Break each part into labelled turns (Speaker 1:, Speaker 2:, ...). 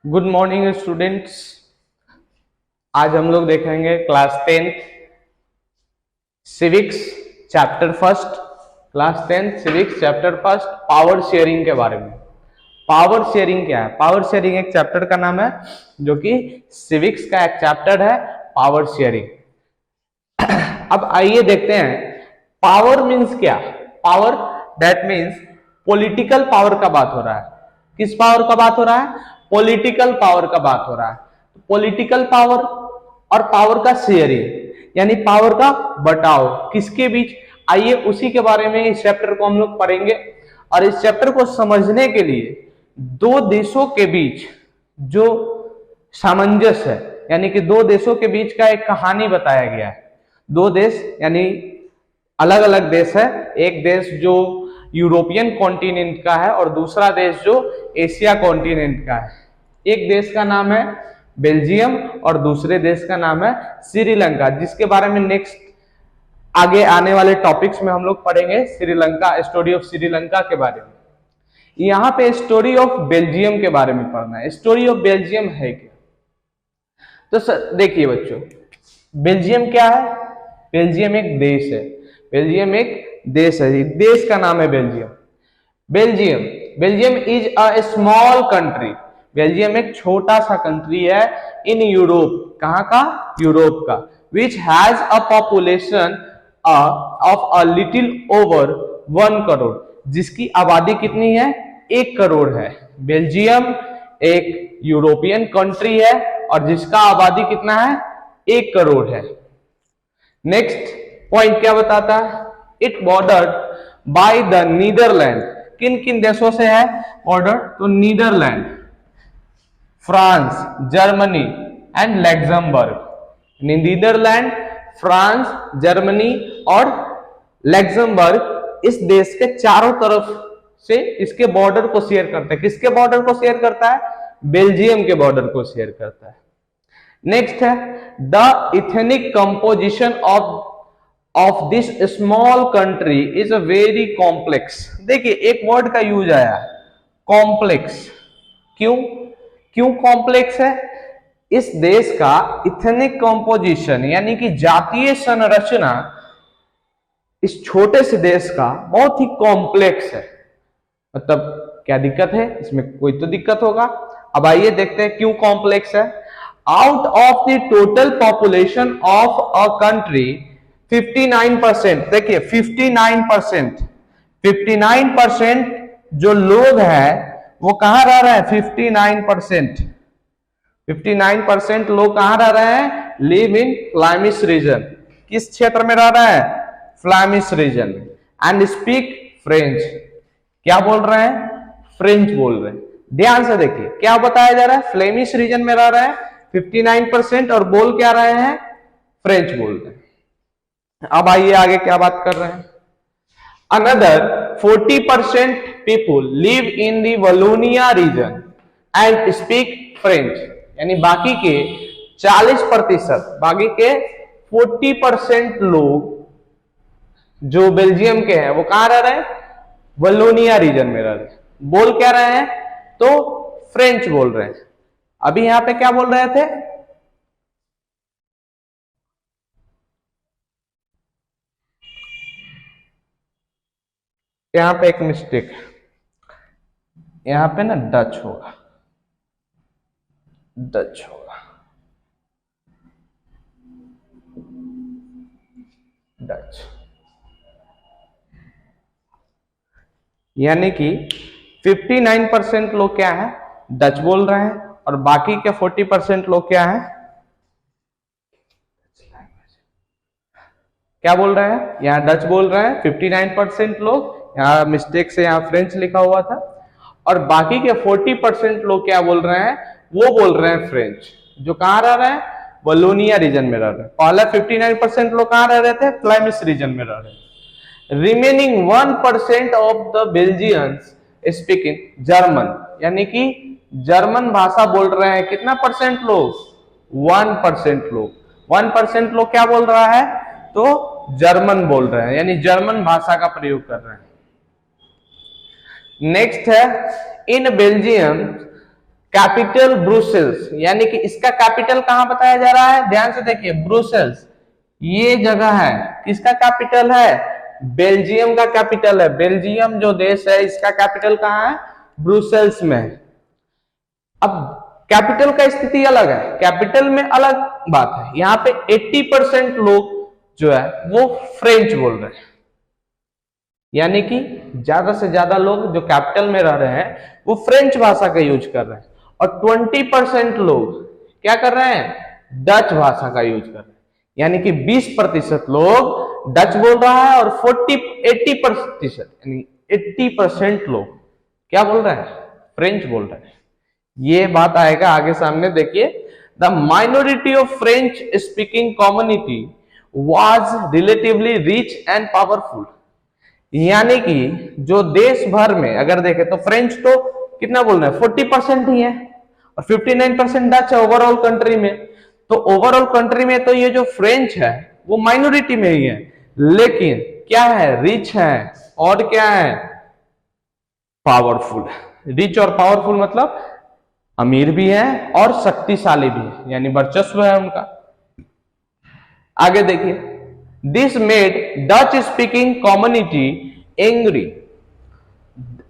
Speaker 1: Good morning students. आज हम लोग देखेंगे class 10 civics chapter first. Class 10 civics chapter first power sharing के बारे में। पावर शेयरिंग क्या है? पावर शेयरिंग एक चैप्टर का नाम है जो कि सिविक्स का एक चैप्टर है, पावर शेयरिंग। अब आइए देखते हैं पावर मीन्स क्या। Power that means political power का बात हो रहा है। किस पावर का बात हो रहा है? पॉलिटिकल पावर का बात हो रहा है। पॉलिटिकल पावर और पावर का शेयरिंग यानी पावर का बटाव किसके बीच, आइए उसी के बारे में इस चैप्टर को हम लोग पढ़ेंगे। और इस चैप्टर को समझने के लिए दो देशों के बीच जो सामंजस्य है यानी कि दो देशों के बीच का एक कहानी बताया गया है। दो देश यानी अलग अलग देश है, एक देश जो यूरोपियन कॉन्टिनेंट का है और दूसरा देश जो एशिया कॉन्टिनेंट का है। एक देश का नाम है बेल्जियम और दूसरे देश का नाम है श्रीलंका, जिसके बारे में नेक्स्ट आगे आने वाले टॉपिक्स में हम लोग पढ़ेंगे। श्रीलंका, स्टोरी ऑफ श्रीलंका के बारे में। यहाँ पे स्टोरी ऑफ बेल्जियम के बारे में पढ़ना है। स्टोरी ऑफ बेल्जियम है क्या? तो देखिए बच्चों, बेल्जियम क्या है? बेल्जियम एक देश है। बेल्जियम एक देश है, देश का नाम है Belgium. Belgium Belgium is a small country. Belgium एक छोटा सा कंट्री है इन यूरोप। कहाँ का? यूरोप का। Which has a population of a little over 1 crore, जिसकी आबादी कितनी है? 1 करोड़ है। बेल्जियम एक यूरोपियन कंट्री है और जिसका आबादी कितना है? 1 करोड़ है। नेक्स्ट पॉइंट क्या बताता है? It bordered by the Netherland. किन किन देशों से है बॉर्डर? तो Netherland, France, Germany and Luxembourg. Netherland, France, Germany और लैक्समबर्ग इस देश के चारों तरफ से इसके बॉर्डर को शेयर करता है। किसके बॉर्डर को शेयर करता है? बेल्जियम के बॉर्डर को शेयर करता है। नेक्स्ट है the ethnic composition of this small country is a very complex. देखिए एक वर्ड का यूज आया है, कॉम्प्लेक्स। क्यों क्यों कॉम्प्लेक्स है? इस देश का इथेनिक कंपोजिशन यानी कि जातीय संरचना इस छोटे से देश का बहुत ही कॉम्प्लेक्स है। मतलब क्या दिक्कत है इसमें? कोई तो दिक्कत होगा। अब आइए देखते हैं क्यों कॉम्प्लेक्स है। Out of the total population of a country 59%, देखिए 59% जो लोग हैं वो कहां रह रहे हैं? 59% लोग कहां रह रहे हैं? Live in Flemish region. किस क्षेत्र में रह रहे हैं? Flemish region. And speak French. क्या बोल रहे हैं? फ्रेंच बोल रहे हैं। ध्यान से देखिए क्या बताया जा रहा है। फ्लेमिश रीजन में रह रहे हैं 59% और बोल क्या रहे हैं? फ्रेंच बोल रहे हैं। अब आइए आगे क्या बात कर रहे हैं। Another 40% people live in the Wallonia region and speak French. यानी बाकी के 40%, बाकी के 40% लोग जो बेल्जियम के हैं वो कहां रह रहे हैं? वलोनिया रीजन में रह रहे हैं। बोल क्या रहे हैं? तो फ्रेंच बोल रहे हैं। अभी यहां पे क्या बोल रहे थे? यहां पे एक मिस्टेक है, यहां पे ना डच होगा, डच होगा, डच। यानी कि 59% लोग क्या है? डच बोल रहे हैं और बाकी के 40% लोग क्या है? क्या बोल रहे हैं? यहाँ डच बोल रहे हैं 59% लोग, यहाँ मिस्टेक से यहाँ फ्रेंच लिखा हुआ था। और बाकी के 40% लोग क्या बोल रहे हैं? वो बोल रहे हैं फ्रेंच, जो कहां रह रहे हैं? वलोनिया रीजन में रह रहे हैं। पहले 59% लोग कहां रह रहे थे? फ्लैमिश रीजन में रह रहे हैं। Remaining 1% of the Belgians speaking German, यानी कि जर्मन भाषा बोल रहे हैं। कितना परसेंट लोग? 1% लोग। 1% लोग क्या बोल रहा है? तो जर्मन बोल रहे हैं, यानी जर्मन भाषा का प्रयोग कर रहे हैं। नेक्स्ट है इन बेल्जियम कैपिटल ब्रुसेल्स, यानी कि इसका कैपिटल कहां बताया जा रहा है, ध्यान से देखिए, ब्रुसेल्स ये जगह है, किसका कैपिटल है, बेल्जियम का कैपिटल है। बेल्जियम जो देश है इसका कैपिटल कहां है, ब्रुसेल्स में। अब कैपिटल का स्थिति अलग है, कैपिटल में अलग बात है। यहाँ पे 80% लोग जो है वो फ्रेंच बोल रहे हैं, यानी कि ज्यादा से ज्यादा लोग जो कैपिटल में रह रहे हैं वो फ्रेंच भाषा का यूज कर रहे हैं, और 20% लोग क्या कर रहे हैं, डच भाषा का यूज कर रहे हैं। यानी कि 20% लोग डच बोल रहा है और 80% यानी 80% लोग क्या बोल रहे हैं, फ्रेंच बोल रहे हैं। ये बात आएगा आगे सामने, देखिए। The minority of French speaking community was relatively rich and powerful, यानी कि जो देश भर में अगर देखें तो फ्रेंच तो कितना बोल रहे हैं, 40% ही है, और 59% डच है ओवरऑल कंट्री में। तो ओवरऑल कंट्री में तो ये जो फ्रेंच है वो माइनॉरिटी में ही है, लेकिन क्या है, रिच है और क्या है, पावरफुल। रिच और पावरफुल मतलब अमीर भी है और शक्तिशाली भी है, यानी वर्चस्व है उनका। आगे देखिए, this made Dutch speaking community angry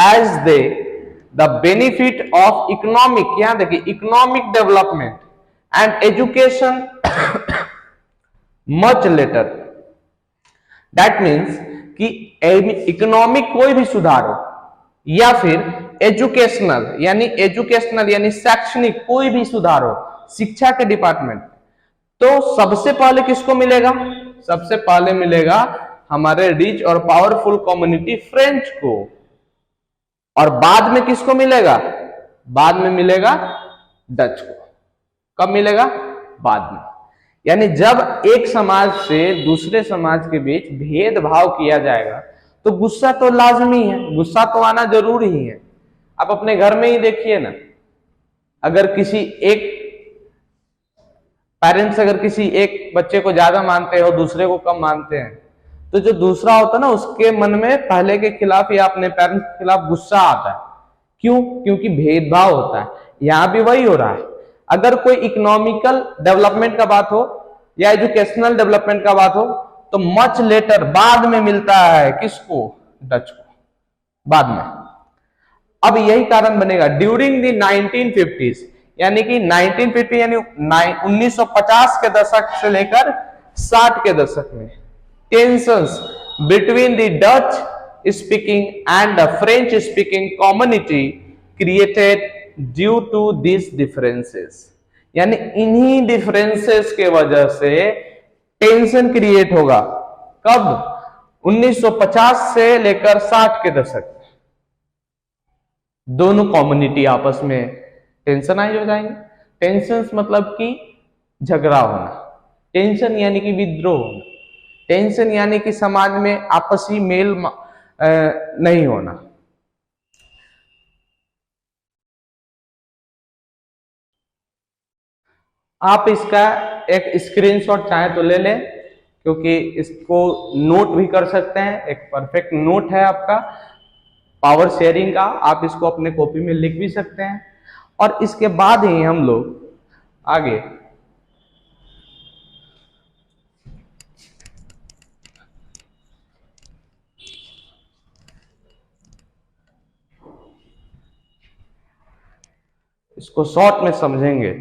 Speaker 1: as they the benefit of economic, यहां देखिए, economic development and education much later. That means कि इकोनॉमिक कोई भी सुधार हो या फिर एजुकेशनल यानी शैक्षणिक कोई भी सुधार हो, शिक्षा के डिपार्टमेंट, तो सबसे पहले किसको मिलेगा, सबसे पहले मिलेगा हमारे रिच और पावरफुल कम्युनिटी फ्रेंच को, और बाद में किसको मिलेगा, बाद में मिलेगा डच को। कब मिलेगा, बाद में। यानी जब एक समाज से दूसरे समाज के बीच भेदभाव किया जाएगा तो गुस्सा तो लाजमी है, गुस्सा तो आना जरूरी ही है। आप अपने घर में ही देखिए ना, अगर किसी एक पेरेंट्स अगर किसी एक बच्चे को ज्यादा मानते हैं और दूसरे को कम मानते हैं, तो जो दूसरा होता है ना उसके मन में पहले के खिलाफ या अपने पेरेंट्स के खिलाफ गुस्सा आता है। क्यों, क्योंकि भेदभाव होता है। यहां भी वही हो रहा है। अगर कोई इकोनॉमिकल डेवलपमेंट का बात हो या एजुकेशनल डेवलपमेंट का बात हो तो मच लेटर, बाद में मिलता है, किसको, डच को, बाद में। अब यही कारण बनेगा ड्यूरिंग द 1950s, यानी कि 1950 यानी 1950 के दशक से लेकर 60 के दशक में tensions between the Dutch speaking and the French speaking community created due to this differences, यानी इन्हीं डिफरेंसेस के वजह से टेंशन क्रिएट होगा। कब, 1950 से लेकर 60 के दशक, दोनों कम्युनिटी आपस में टेंशनाइज हो जाएंगे। टेंशन मतलब कि झगड़ा होना, टेंशन यानी कि विद्रोह होना, टेंशन यानी कि समाज में आपसी मेल नहीं होना। आप इसका एक स्क्रीनशॉट चाहे तो ले लें, क्योंकि इसको नोट भी कर सकते हैं, एक परफेक्ट नोट है आपका पावर शेयरिंग का, आप इसको अपने कॉपी में लिख भी सकते हैं। और इसके बाद ही हम लोग आगे इसको शॉर्ट में समझेंगे।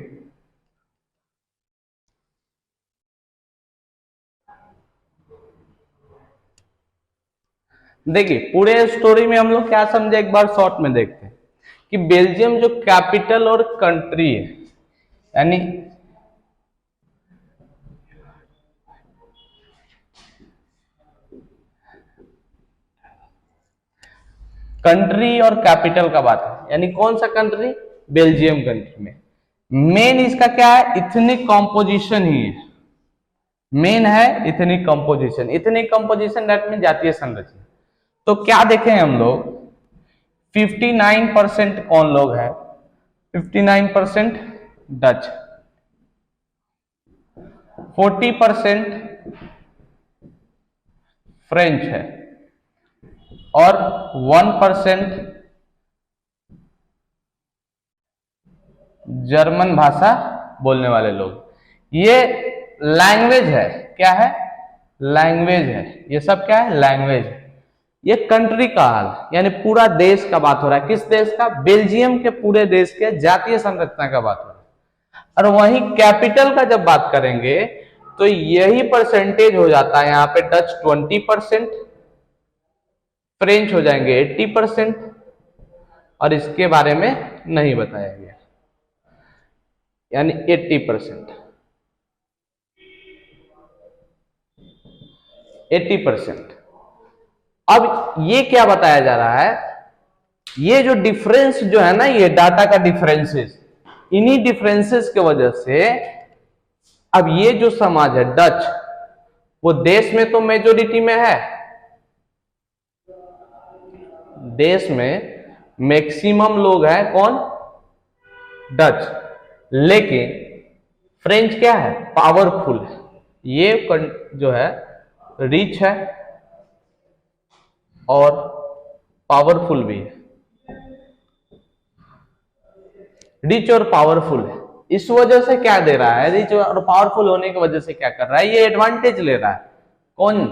Speaker 1: देखिए, पूरे स्टोरी में हम लोग क्या समझे, एक बार शॉर्ट में देखते हैं कि बेल्जियम जो कैपिटल और कंट्री है, यानी कंट्री और कैपिटल का बात है, यानी कौन सा कंट्री, बेल्जियम कंट्री में मेन इसका क्या है, इथनिक कॉम्पोजिशन ही है, मेन है ethnic composition. Ethnic composition that mean जातीय संरचना। तो क्या देखें हम लोग, 59% कौन लोग हैं, 59% डच, 40% फ्रेंच है, और 1% जर्मन भाषा बोलने वाले लोग। ये लैंग्वेज है, क्या है? लैंग्वेज है। ये सब क्या है? लैंग्वेज। ये कंट्री का हाल यानी पूरा देश का बात हो रहा है। किस देश का? बेल्जियम के पूरे देश के जातीय संरचना का बात हो रहा है। और वहीं कैपिटल का जब बात करेंगे तो यही परसेंटेज हो जाता है। यहाँ पे डच 20%, फ्रेंच हो जाएंगे 80%, और इसके बारे में नहीं बताया गया, यानी 80%। 80%। अब ये क्या बताया जा रहा है? ये जो डिफरेंस जो है ना, ये डाटा का डिफरेंसेस, इन्हीं डिफरेंसेस के वजह से अब ये जो समाज है डच, वो देश में तो मेजोरिटी में है, देश में मैक्सिमम लोग हैं कौन? डच। लेकिन फ्रेंच क्या है? पावरफुल है। ये जो है रिच है और पावरफुल भी है। रिच और पावरफुल है, इस वजह से क्या दे रहा है? रिच और पावरफुल होने की वजह से क्या कर रहा है? ये एडवांटेज ले रहा है। कौन?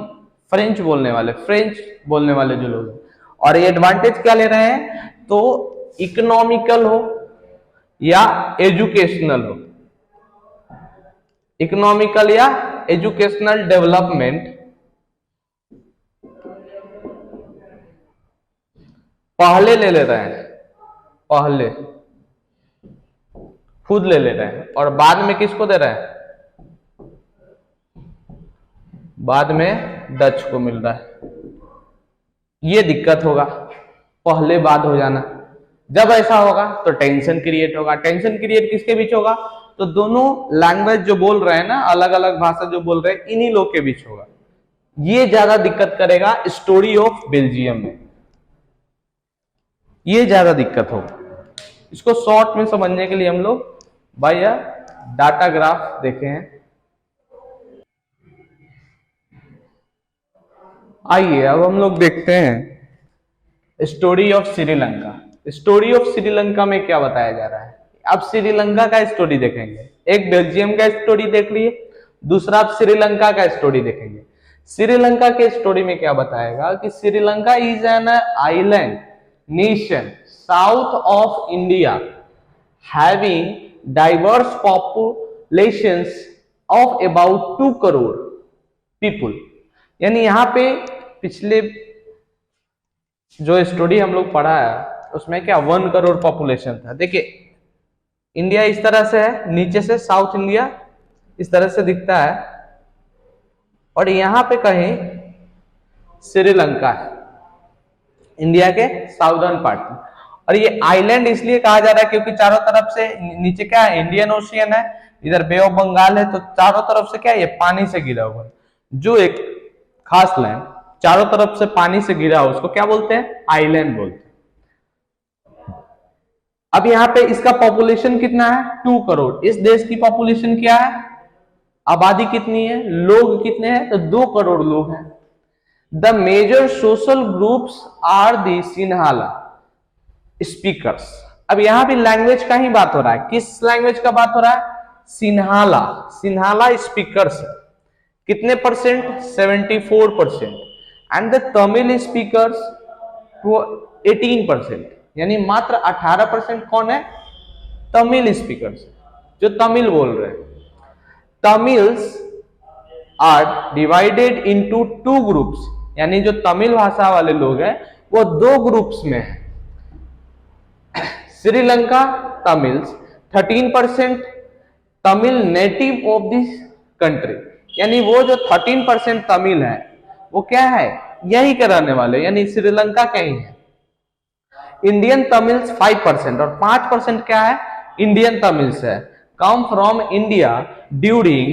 Speaker 1: फ्रेंच बोलने वाले, फ्रेंच बोलने वाले जो लोग हैं। और ये एडवांटेज क्या ले रहे हैं? तो इकोनॉमिकल हो या एजुकेशनल हो, इकोनॉमिकल या एजुकेशनल डेवलपमेंट पहले ले रहे हैं, पहले खुद ले रहे हैं, और बाद में किसको दे रहे हैं? बाद में डच को मिल रहा है। ये दिक्कत होगा, पहले बाद हो जाना। जब ऐसा होगा तो टेंशन क्रिएट होगा। टेंशन क्रिएट किसके बीच होगा? तो दोनों लैंग्वेज जो बोल रहे हैं ना, अलग अलग भाषा जो बोल रहे हैं, इन्हीं लोग के बीच होगा। ये ज्यादा दिक्कत करेगा स्टोरी ऑफ बेल्जियम में, ये ज्यादा दिक्कत होगा। इसको शॉर्ट में समझने के लिए हम लोग भाई डाटा ग्राफ देखे हैं। आइए अब हम लोग देखते हैं story of Sri Lanka. Story of Sri Lanka में क्या बताया जा रहा है? अब श्रीलंका का स्टोरी देखेंगे। एक बेल्जियम का स्टोरी देख लिए, दूसरा आप श्रीलंका का स्टोरी देखेंगे। श्रीलंका के स्टोरी में क्या बताएगा कि Sri Lanka is an island nation south of India having diverse populations of about 2 crore people. यानी यहां पे पिछले जो स्टोरी हम लोग पढ़ा है उसमें क्या 1 करोड़ पॉपुलेशन था। देखिए इंडिया इस तरह से है, नीचे से साउथ इंडिया इस तरह से दिखता है, और यहां पे कहीं श्रीलंका है इंडिया के साउदर्न पार्ट में। और ये आइलैंड इसलिए कहा जा रहा है क्योंकि चारों तरफ से नीचे क्या है? इंडियन ओशियन है, इधर बे ऑफ बंगाल है, तो चारों तरफ से क्या है? ये पानी से घिरा हुआ है। जो एक खास लैंड चारों तरफ से पानी से घिरा हो उसको क्या बोलते हैं? आइलैंड बोलते हैं। अब यहाँ पे इसका पॉपुलेशन कितना है? 2 करोड़। इस देश की पॉपुलेशन क्या है? आबादी कितनी है? लोग कितने हैं? तो 2 करोड़ लोग हैं। The major social groups are the Sinhala speakers. अब यहां भी लैंग्वेज का ही बात हो रहा है। किस लैंग्वेज का बात हो रहा है? सिन्हाला। सिन्हाला स्पीकर्स कितने percent? 74%। And the Tamil speakers 18%, यानी मात्र 18% कौन है? तमिल स्पीकर्स, जो तमिल बोल रहे हैं। Tamils are divided into 2 groups, यानी जो तमिल भाषा वाले लोग हैं वो 2 ग्रुप्स में है। Sri Lanka Tamils 13%, Tamil native of this country, यानी वो जो 13% तमिल है वो क्या है? यही के रहने वाले, यानी श्रीलंका के ही है। इंडियन तमिल्स 5%, और 5% क्या है? इंडियन तमिल्स है। Come from India during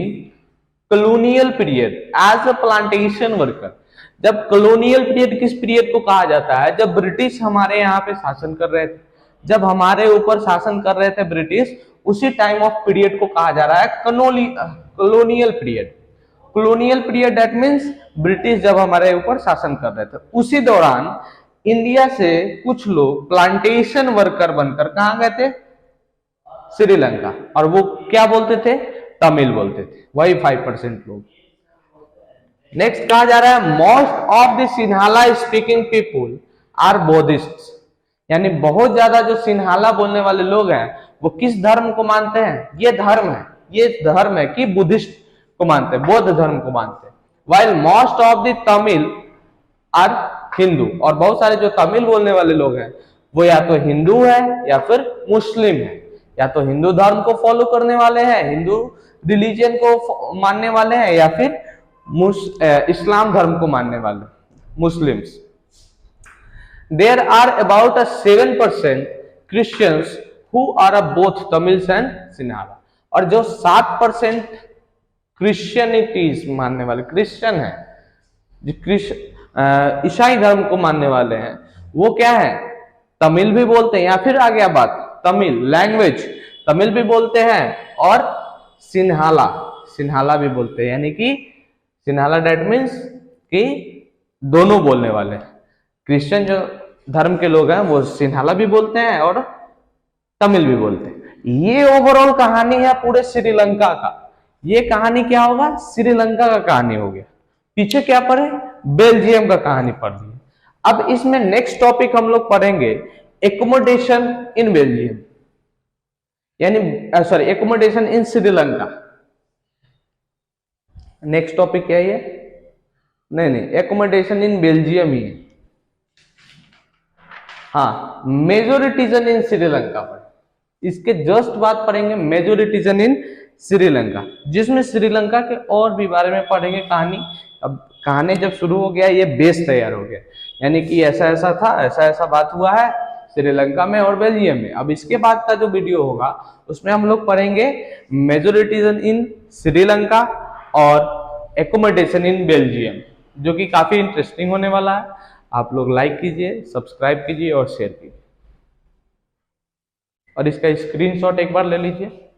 Speaker 1: colonial period as a plantation worker. जब कॉलोनियल पीरियड किस पीरियड को कहा जाता है? जब ब्रिटिश हमारे यहाँ पे शासन कर रहे थे, जब हमारे ऊपर शासन कर रहे थे ब्रिटिश, उसी टाइम ऑफ पीरियड को कहा जा रहा है colonial period. Colonial period that means British जब हमारे ऊपर शासन कर रहे थे, उसी दौरान इंडिया से कुछ लोग प्लांटेशन वर्कर बनकर कहां गए थे? श्रीलंका, और वो क्या बोलते थे, तमिल बोलते थे, वही 5% लोग। नेक्स्ट कहा जा रहा है most of the Sinhala speaking people are Buddhist, यानी बहुत ज्यादा जो सिन्हाला बोलने वाले लोग हैं वो किस धर्म को मानते हैं, ये धर्म है कि बुद्धिस्ट को मानते हैं, बौद्ध धर्म को मानते हैं। While most of the Tamil are Hindu, और बहुत सारे जो तमिल बोलने वाले लोग हैं वो या तो हिंदू है या फिर मुस्लिम है, या तो हिंदू धर्म को फॉलो करने वाले हैं, हिंदू रिलीजन को मानने वाले हैं, या फिर इस्लाम धर्म को मानने वाले Muslims. There are about 7% Christians who are both Tamils and Sinhala, और जो 7% क्रिश्चियनिटीज मानने वाले क्रिश्चियन है, जो ईसाई धर्म को मानने वाले हैं, वो क्या है, तमिल भी बोलते हैं, या फिर आ गया बात तमिल लैंग्वेज, तमिल भी बोलते हैं और सिन्हाला भी बोलते हैं, यानी कि सिन्हाला डेट मीन्स कि दोनों बोलने वाले। क्रिश्चियन जो धर्म के लोग हैं वो सिन्हाला भी बोलते हैं और तमिल भी बोलते हैं। ये ओवरऑल कहानी है पूरे श्रीलंका का। ये कहानी क्या होगा, श्रीलंका का कहानी हो गया। पीछे क्या पढ़े, बेल्जियम का कहानी पढ़ ली। अब इसमें नेक्स्ट टॉपिक हम लोग पढ़ेंगे एकोमोडेशन इन बेल्जियम, यानी सॉरी एकोमोडेशन इन श्रीलंका। नेक्स्ट टॉपिक क्या है, नहीं एकोमोडेशन इन बेल्जियम ही है। हाँ, मेजोरिटीजन इन श्रीलंका पर, इसके जस्ट बाद पढ़ेंगे मेजोरिटीजन इन श्रीलंका, जिसमें श्रीलंका के और भी बारे में पढ़ेंगे कहानी। अब कहानी जब शुरू हो गया, ये बेस तैयार हो गया, यानी कि ऐसा ऐसा था, ऐसा ऐसा बात हुआ है श्रीलंका में और बेल्जियम में। अब इसके बाद का जो वीडियो होगा उसमें हम लोग पढ़ेंगे मेजोरिटीजन इन श्रीलंका और एकोमोडेशन इन बेल्जियम, जो कि काफी इंटरेस्टिंग होने वाला है। आप लोग लाइक कीजिए, सब्सक्राइब कीजिए और शेयर कीजिए, और इसका स्क्रीनशॉट एक बार ले लीजिए।